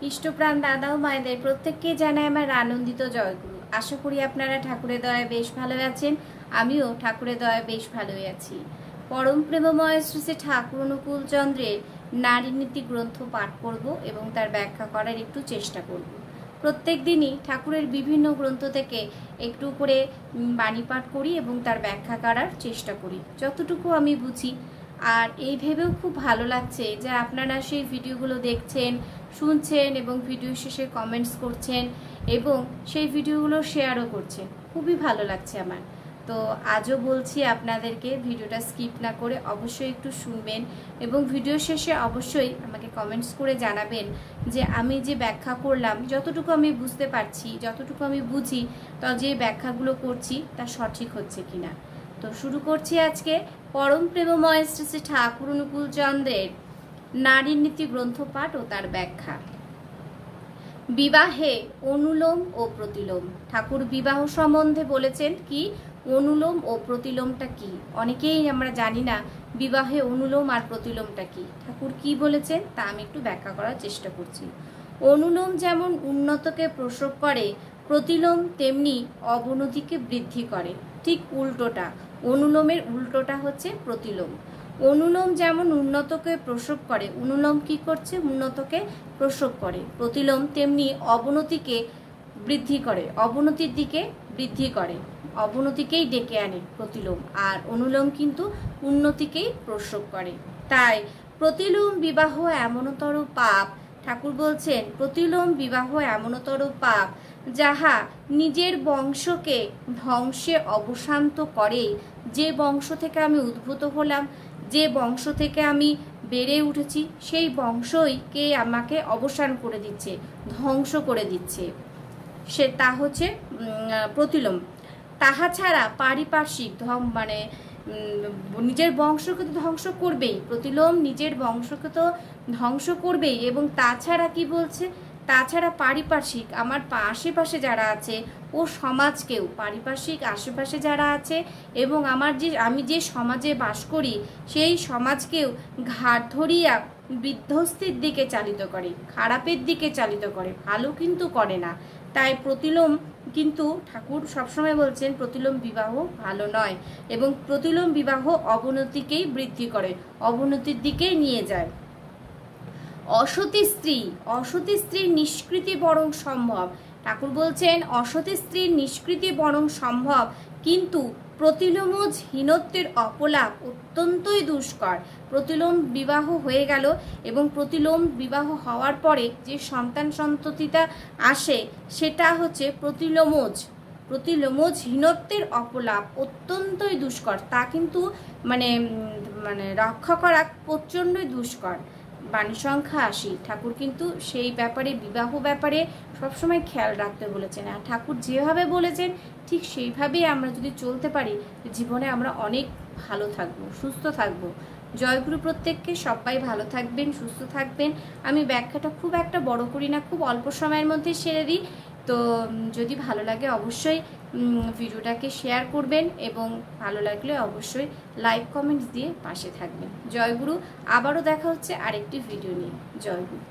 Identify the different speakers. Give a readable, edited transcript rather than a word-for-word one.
Speaker 1: ইষ্টপ্রাণ দাদা ও মায়েদের প্রত্যেককে জানাই আমার আনন্দিত জয়গুরু। আশা করি আপনারা ঠাকুরের দয়ায় বেশ ভালো আছেন। আমিও ঠাকুরের দয়ায় বেশ ভালোই আছি। পরম প্রেমময় শ্রী শ্রী ঠাকুর অনুকূল চন্দ্রের নারী নীতি গ্রন্থ পাঠ করব এবং তার ব্যাখ্যা করার একটু চেষ্টা করব। প্রত্যেক দিনই ঠাকুরের বিভিন্ন গ্রন্থ থেকে একটু করে বাণী পাঠ করি এবং তার ব্যাখ্যা করার চেষ্টা করি যতটুকু আমি বুঝি। আর এই ভেবেও খুব ভালো লাগছে যে আপনারা সেই ভিডিওগুলো দেখছেন, শুনছেন এবং ভিডিও শেষে কমেন্টস করছেন এবং সেই ভিডিওগুলো শেয়ারও করছেন। খুবই ভালো লাগছে আমার। তো আজও বলছি আপনাদেরকে ভিডিওটা স্কিপ না করে অবশ্যই একটু শুনবেন এবং ভিডিও শেষে অবশ্যই আমাকে কমেন্টস করে জানাবেন যে আমি যে ব্যাখ্যা করলাম, যতটুকু আমি বুঝতে পারছি, যতটুকু আমি বুঝি, তো যে ব্যাখ্যাগুলো করছি তা সঠিক হচ্ছে কিনা। তো শুরু করছি আজকে পরম প্রেমময় শ্রী শ্রী ঠাকুর অনুকূল চন্দ্রের নারীর নীতি গ্রন্থ পাঠ ও তার ব্যাখ্যা। বিবাহে অনুলোম ও প্রতিলোম। ঠাকুর বিবাহ সম্বন্ধে বলেছেন কি অনুলোম ও প্রতিলোমটা কি। অনেকেই আমরা জানি না বিবাহে অনুলোম আর প্রতিলোমটা কি। ঠাকুর কি বলেছেন তা আমি একটু ব্যাখ্যা করার চেষ্টা করছি। অনুলোম যেমন উন্নতকে প্রসব করে, প্রতিলোম তেমনি অবনতিকে বৃদ্ধি করে। ঠিক উল্টোটা, অনুলোমের উল্টোটা হচ্ছে প্রতিলোম। অনুলোম যেমন উন্নতকে প্রসব করে, অনুলোম কি করছে? উন্নতকে প্রসব করে। প্রতিলোম তেমনি অবনতিকে বৃদ্ধি করে, অবনতির দিকে বৃদ্ধি করে, অবনতিকেই ডেকে আনে প্রতিলোম। আর অনুলোম কিন্তু উন্নতিকেই প্রসব করে। তাই প্রতিলোম বিবাহ এমনতর পাপ, ঠাকুর বলছেন প্রতিলোম বিবাহ এমনতর পাপ যাহা নিজের বংশকে ধ্বংসে অবসান্ত করে। যে বংশ থেকে আমি উদ্ভূত হলাম, যে বংশ থেকে আমি বেড়ে উঠেছি, সেই বংশই কে আমাকে অবসান করে দিচ্ছে, ধ্বংস করে দিচ্ছে, সে তা হচ্ছে প্রতিলোম। তাহা ছাড়া পারিপার্শ্বিক মানে নিজের বংশকে তো ধ্বংস করবেই, প্রতিলোম নিজের বংশকে তো ধ্বংস করবেই। এবং তাছাড়া কি বলছে? তাছাড়া পারিপার্শ্বিক আমার আশেপাশে যারা আছে ও সমাজকেও, পারিপার্শ্বিক আশেপাশে যারা আছে এবং আমি যে সমাজে বাস করি সেই সমাজকেও ঘাট ধরিয়া বিধ্বস্তির দিকে চালিত করে, খারাপের দিকে চালিত করে, ভালো কিন্তু করে না। তাই প্রতিলোম কিন্তু ঠাকুর সবসময় বলছেন প্রতিলোম বিবাহ ভালো নয় এবং প্রতিলোম বিবাহ অবনতিকেই বৃদ্ধি করে, অবনতির দিকেই নিয়ে যায়। অসতী স্ত্রীর নিষ্কৃতি বরং সম্ভব। ঠাকুর বলছেন অসতী স্ত্রীর নিষ্কৃতি বরং সম্ভব, কিন্তু প্রতিলোমজ হীনত্বের অপলাপ অত্যন্তই দুষ্কর। প্রতিলোম বিবাহ হয়ে গেল এবং প্রতিলোম বিবাহ হওয়ার পরে যে সন্তান সন্ততিটা আসে সেটা হচ্ছে প্রতিলোমজ হীনত্বের অপলাপ অত্যন্তই দুষ্কর। তা কিন্তু মানে রক্ষা করা প্রচণ্ডই দুষ্কর। বাণী সংখ্যা 80। ঠাকুর কিন্তু সেই ব্যাপারে, বিবাহ ব্যাপারে সবসময় খেয়াল রাখতে বলেছেন। আর ঠাকুর যেভাবে বলেছেন ঠিক সেইভাবেই আমরা যদি চলতে পারি জীবনে আমরা অনেক ভালো থাকবো, সুস্থ থাকবো। জয়গুরু প্রত্যেককে। সবাই ভালো থাকবেন, সুস্থ থাকবেন। আমি ব্যাখ্যাটা খুব একটা বড় করি না, খুব অল্প সময়ের মধ্যে সেরে দিই। তো যদি ভালো লাগে অবশ্যই ভিডিওটাকে শেয়ার করবেন এবং ভালো লাগলে অবশ্যই লাইক কমেন্টস দিয়ে পাশে থাকবেন। জয়গুরু। আবারও দেখা হচ্ছে আরেকটি ভিডিও নিয়ে। জয়গুরু।